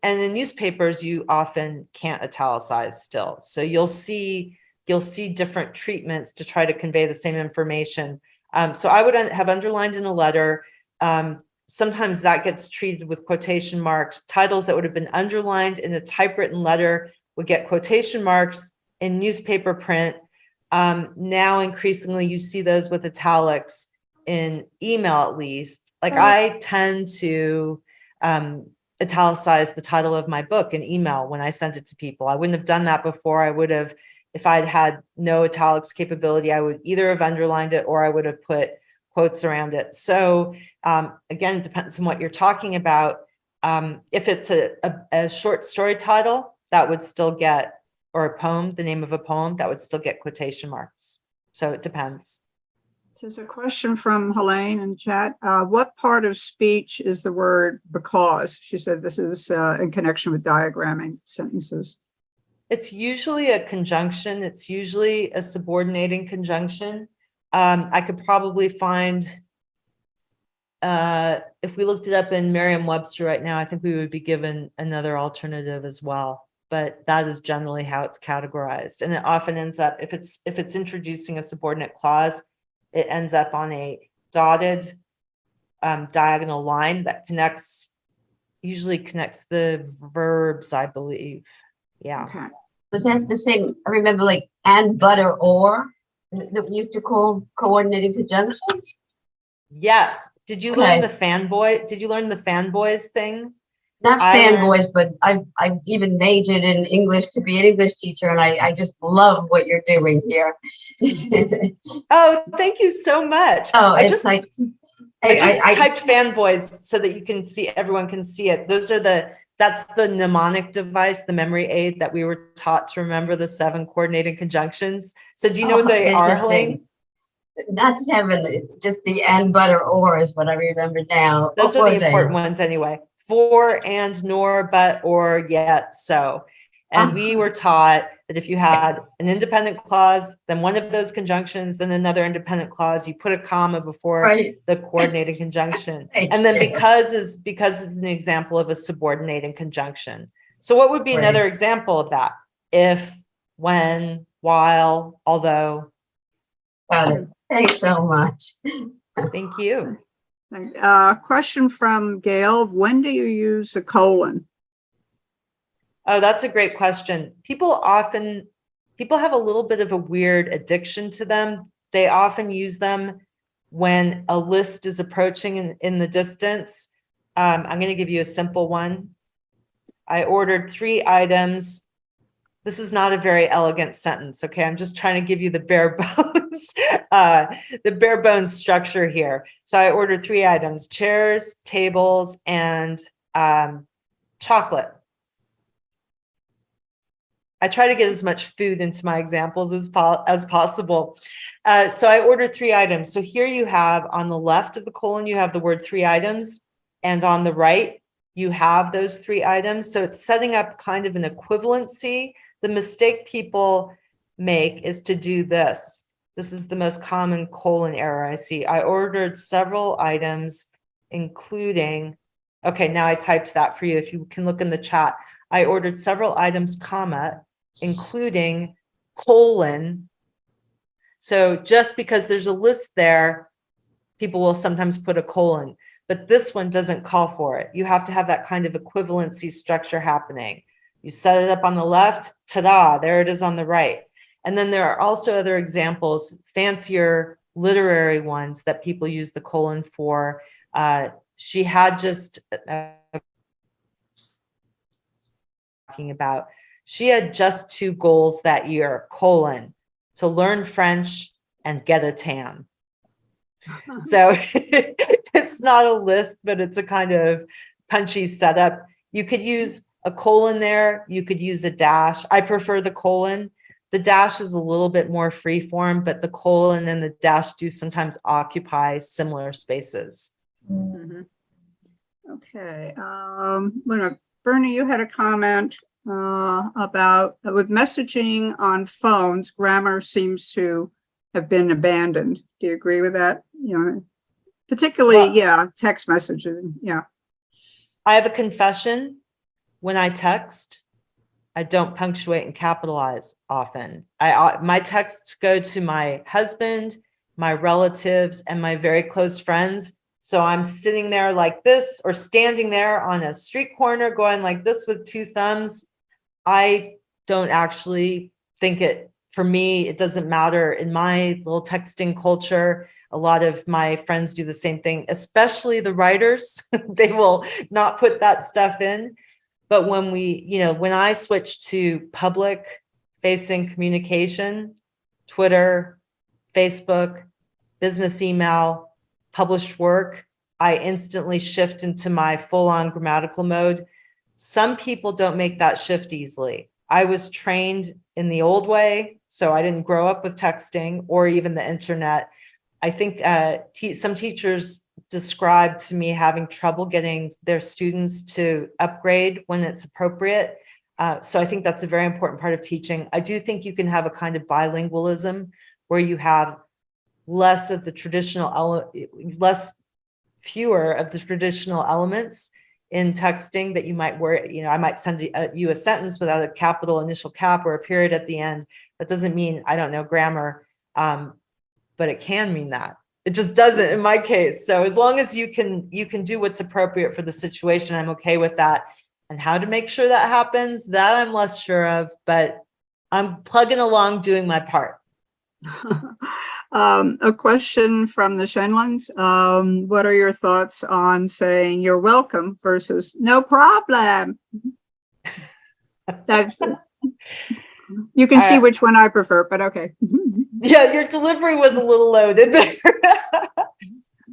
in newspapers, you often can't italicize still. So you'll see different treatments to try to convey the same information. So I would have underlined in a letter. Sometimes that gets treated with quotation marks. Titles that would have been underlined in a typewritten letter would get quotation marks in newspaper print. Now, increasingly, you see those with italics in email, at least. Like I tend to italicize the title of my book in email when I sent it to people. I wouldn't have done that before. I would have, if I'd had no italics capability, I would either have underlined it or I would have put quotes around it. So again, it depends on what you're talking about. If it's a short story title, that would still get, or a poem, the name of a poem, that would still get quotation marks. So it depends. There's a question from Helene in chat. What part of speech is the word because? She said this is in connection with diagramming sentences. It's usually a conjunction. It's usually a subordinating conjunction. I could probably find If we looked it up in Merriam-Webster right now, I think we would be given another alternative as well. But that is generally how it's categorized. And it often ends up, if it's introducing a subordinate clause, it ends up on a dotted diagonal line that usually connects the verbs, I believe. Yeah. Okay. Was that the same? I remember like and, but, or that we used to call coordinating conjunctions. Yes. Did you Okay. learn the fanboy? Did you learn the fanboys thing? Not I fanboys, learned- but I've even majored in English to be an English teacher, and I just love what you're doing here. Oh, thank you so much. Oh, I it's just like I just typed fanboys so that you can see, everyone can see it. That's the mnemonic device, the memory aid that we were taught to remember the 7 coordinating conjunctions. So do you know what they are, Helene? Not 7, it's just the and, but, or is what I remember now. Those What are were the they? important ones anyway. For, and, nor, but, or, yet, so. And we were taught that if you had an independent clause, then one of those conjunctions, then another independent clause, you put a comma before Right. the coordinating conjunction. Thank And then you. because is an example of a subordinating conjunction. So what would be Right. another example of that? If, when, while, although. Got it. Thanks so much. Thank you. Thanks. Question from Gail. When do you use a colon? Oh, that's a great question. People have a little bit of a weird addiction to them. They often use them when a list is approaching in the distance. I'm going to give you a simple one. I ordered 3 items. This is not a very elegant sentence. Okay. I'm just trying to give you the bare bones, the bare bones structure here. So I ordered 3 items: chairs, tables, and chocolate. I try to get as much food into my examples as possible. So I ordered 3 items. So here you have on the left of the colon, you have the word 3 items. And on the right, you have those 3 items. So it's setting up kind of an equivalency. The mistake people make is to do this. This is the most common colon error I see. I ordered several items, including, okay, now I typed that for you. If you can look in the chat, I ordered several items, comma, including colon. So just because there's a list there, people will sometimes put a colon, but this one doesn't call for it. You have to have that kind of equivalency structure happening. You set it up on the left, ta-da, there it is on the right. And then there are also other examples, fancier literary ones that people use the colon for. She had just talking about, she had just 2 goals that year, colon, to learn French and get a tan. So it's not a list, but it's a kind of punchy setup. You could use a colon there. You could use a dash. I prefer the colon. The dash is a little bit more free form, but the colon and the dash do sometimes occupy similar spaces. Mhm. Okay. Bernie, you had a comment about with messaging on phones, grammar seems to have been abandoned. Do you agree with that? You know, particularly, Well- yeah, text messages. Yeah. I have a confession. When I text, I don't punctuate and capitalize often. My texts go to my husband, my relatives, and my very close friends. So I'm sitting there like this or standing there on a street corner going like this with 2 thumbs. I don't actually think for me, it doesn't matter. In my little texting culture, a lot of my friends do the same thing, especially the writers. They will not put that stuff in. But when I switch to public facing communication, Twitter, Facebook, business email, published work, I instantly shift into my full-on grammatical mode. Some people don't make that shift easily. I was trained in the old way, so I didn't grow up with texting or even the internet. I think some teachers described to me having trouble getting their students to upgrade when it's appropriate. So I think that's a very important part of teaching. I do think you can have a kind of bilingualism where you have less of the traditional, less fewer of the traditional elements in texting that you might worry, you know, I might send you a sentence without a capital initial cap or a period at the end. That doesn't mean I don't know grammar, but it can mean that. It just doesn't in my case. So as long as you can do what's appropriate for the situation, I'm okay with that. And how to make sure that happens, that I'm less sure of, but I'm plugging along doing my part. A question from the Shenlands. What are your thoughts on saying you're welcome versus no problem? That's you can see which one I prefer, but okay. Yeah, your delivery was a little loaded there.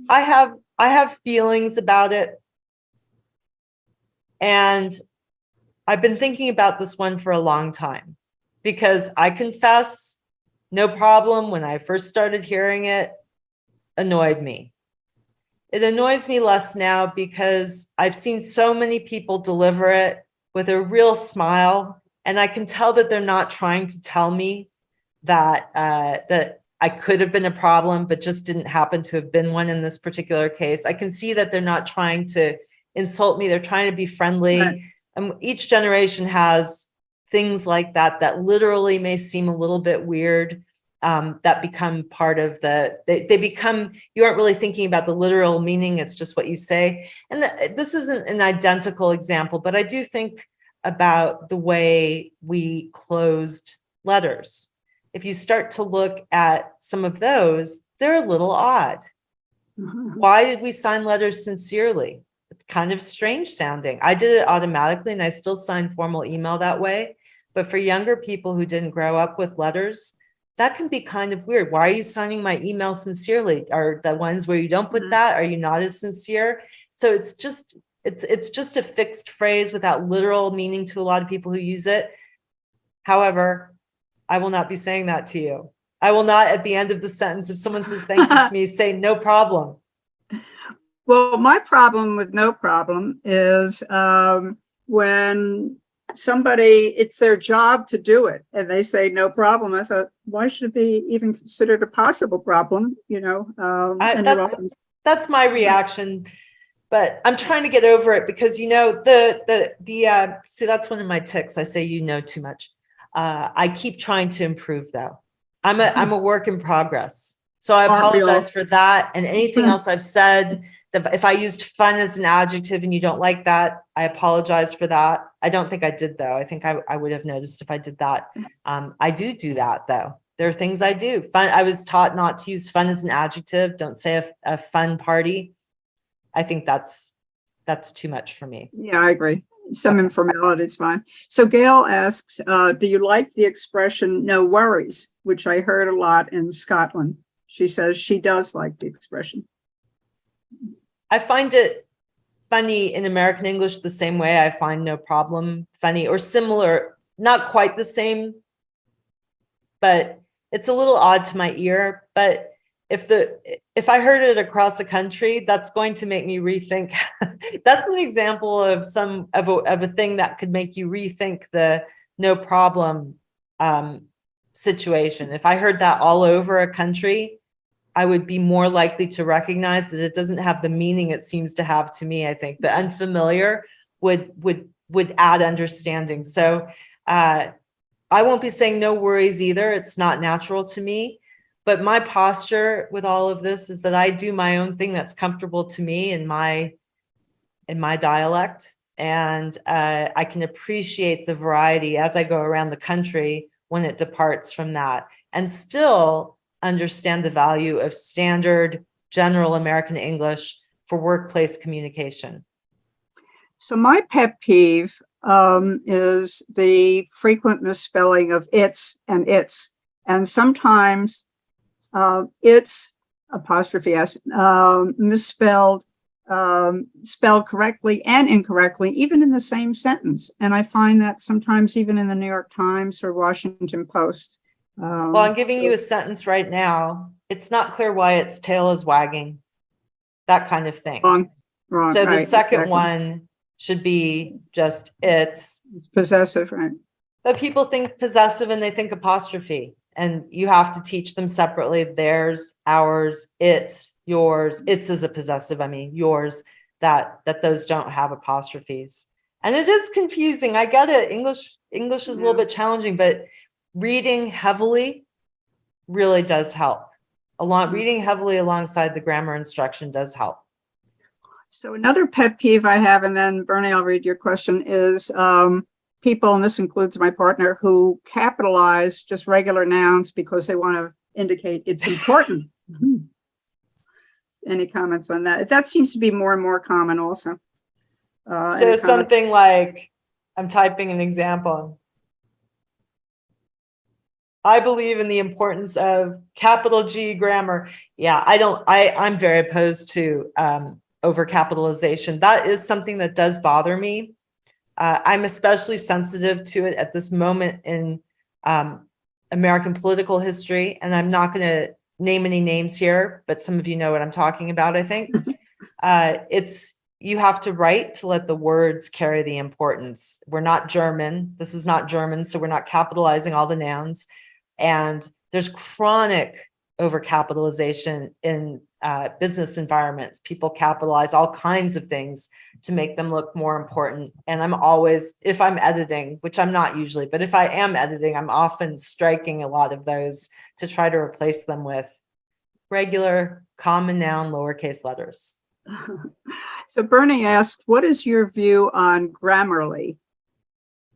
I have feelings about it. And I've been thinking about this one for a long time because I confess, no problem, when I first started hearing it, annoyed me. It annoys me less now because I've seen so many people deliver it with a real smile, and I can tell that they're not trying to tell me that that I could have been a problem, but just didn't happen to have been one in this particular case. I can see that they're not trying to insult me. They're trying to be friendly. Right. Each generation has things like that that literally may seem a little bit weird, that become part of they become, you aren't really thinking about the literal meaning, it's just what you say. And this isn't an identical example, but I do think about the way we closed letters. If you start to look at some of those, they're a little odd. Why did we sign letters sincerely? It's kind of strange sounding. I did it automatically and I still sign formal email that way. But for younger people who didn't grow up with letters, that can be kind of weird. Why are you signing my email sincerely? Are the ones where you don't put that, are you not as sincere? So it's just a fixed phrase without literal meaning to a lot of people who use it. However, I will not be saying that to you. I will not, at the end of the sentence, if someone says thank you to me, say no problem. Well, my problem with no problem is when somebody, it's their job to do it and they say no problem. I thought, why should it be even considered a possible problem? You know, that's my reaction, but I'm trying to get over it because, you know, see, that's one of my tics. I say, you know, too much. I keep trying to improve though. I'm a work in progress. So I apologize for that. And anything else I've said, if I used fun as an adjective and you don't like that, I apologize for that. I don't think I did though. I think I would have noticed if I did that. I do that though. There are things I do. Fun. I was taught not to use fun as an adjective. Don't say a fun party. I think that's too much for me. Yeah, I agree. Some informality is fine. So Gail asks, do you like the expression no worries, which I heard a lot in Scotland? She says she does like the expression. I find it funny in American English the same way I find no problem funny or similar, not quite the same, but it's a little odd to my ear. But if I heard it across the country, that's going to make me rethink. That's an example of a thing that could make you rethink the no problem situation. If I heard that all over a country, I would be more likely to recognize that it doesn't have the meaning it seems to have to me. I think the unfamiliar would add understanding. So I won't be saying no worries either. It's not natural to me. But my posture with all of this is that I do my own thing that's comfortable to me in my dialect. And I can appreciate the variety as I go around the country when it departs from that, and still understand the value of standard general American English for workplace communication. So my pet peeve is the frequent misspelling of its and its. And sometimes it's apostrophe s misspelled, spelled correctly and incorrectly, even in the same sentence. And I find that sometimes even in the New York Times or Washington Post. Well, I'm giving you a sentence right now. It's not clear why its tail is wagging. That kind of thing. Wrong, so the right, second exactly. one should be just it's possessive, right? But people think possessive and they think apostrophe. And you have to teach them separately. Theirs, ours, it's, yours. It's as a possessive, I mean, yours, that those don't have apostrophes. And it is confusing. I get it. English is a little bit challenging, but reading heavily really does help. Reading heavily alongside the grammar instruction does help. So another pet peeve I have, and then Bernie, I'll read your question, is people, and this includes my partner, who capitalize just regular nouns because they want to indicate it's important. Any comments on that? That seems to be more and more common also. So something like, I'm typing an example. I believe in the importance of capital G grammar. Yeah, I'm very opposed to overcapitalization. That is something that does bother me. I'm especially sensitive to it at this moment in American political history. And I'm not going to name any names here, but some of you know what I'm talking about, I think. You have to write to let the words carry the importance. We're not German. This is not German, so we're not capitalizing all the nouns. And there's chronic overcapitalization in business environments. People capitalize all kinds of things to make them look more important. And I'm always, if I'm editing, which I'm not usually, but if I am editing, I'm often striking a lot of those to try to replace them with regular common noun lowercase letters. So Bernie asked, what is your view on Grammarly?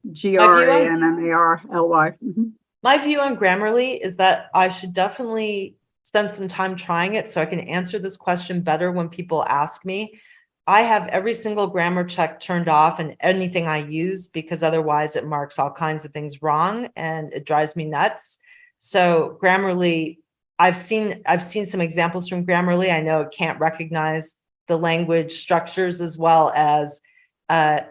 Grammarly. My view on Grammarly is that I should definitely spend some time trying it so I can answer this question better when people ask me. I have every single grammar check turned off in anything I use, because otherwise it marks all kinds of things wrong and it drives me nuts. So Grammarly, I've seen some examples from Grammarly. I know it can't recognize the language structures as well as a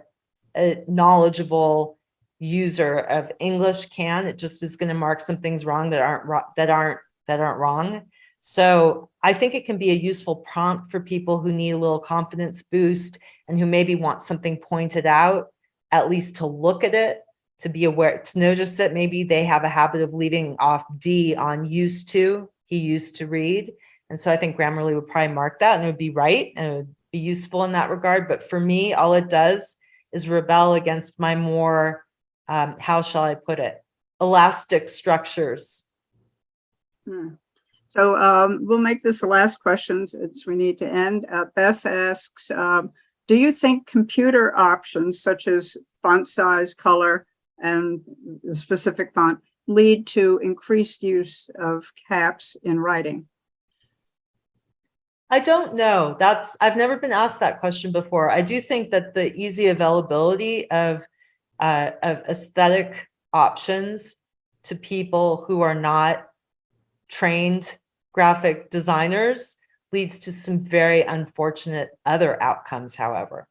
knowledgeable user of English can. It just is going to mark some things wrong that aren't wrong. So I think it can be a useful prompt for people who need a little confidence boost and who maybe want something pointed out, at least to look at it, to be aware, to notice it. Maybe they have a habit of leaving off D on used to, he used to read. And so I think Grammarly would probably mark that, and it would be right and it would be useful in that regard. But for me, all it does is rebel against my more, how shall I put it, elastic structures. So we'll make this the last question since we need to end. Beth asks, do you think computer options such as font size, color, and the specific font lead to increased use of caps in writing? I don't know. I've never been asked that question before. I do think that the easy availability of aesthetic options to people who are not trained graphic designers leads to some very unfortunate other outcomes, however.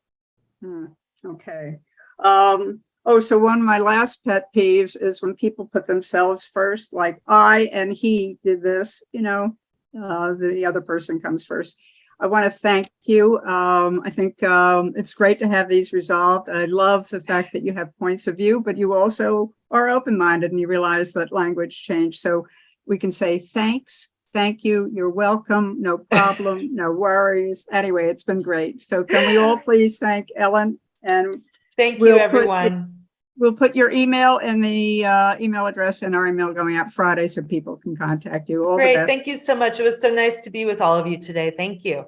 Okay. So one of my last pet peeves is when people put themselves first, like I and he did this, the other person comes first. I want to thank you. I think it's great to have these resolved. I love the fact that you have points of view, but you also are open-minded and you realize that language changed. So we can say thanks, thank you, you're welcome, no problem, no worries. Anyway, it's been great. So can we all please thank Ellen? And thank you, everyone. We'll put your email in the email address in our email going out Friday so people can contact you. All Great. the best. Thank you so much. It was so nice to be with all of you today. Thank you.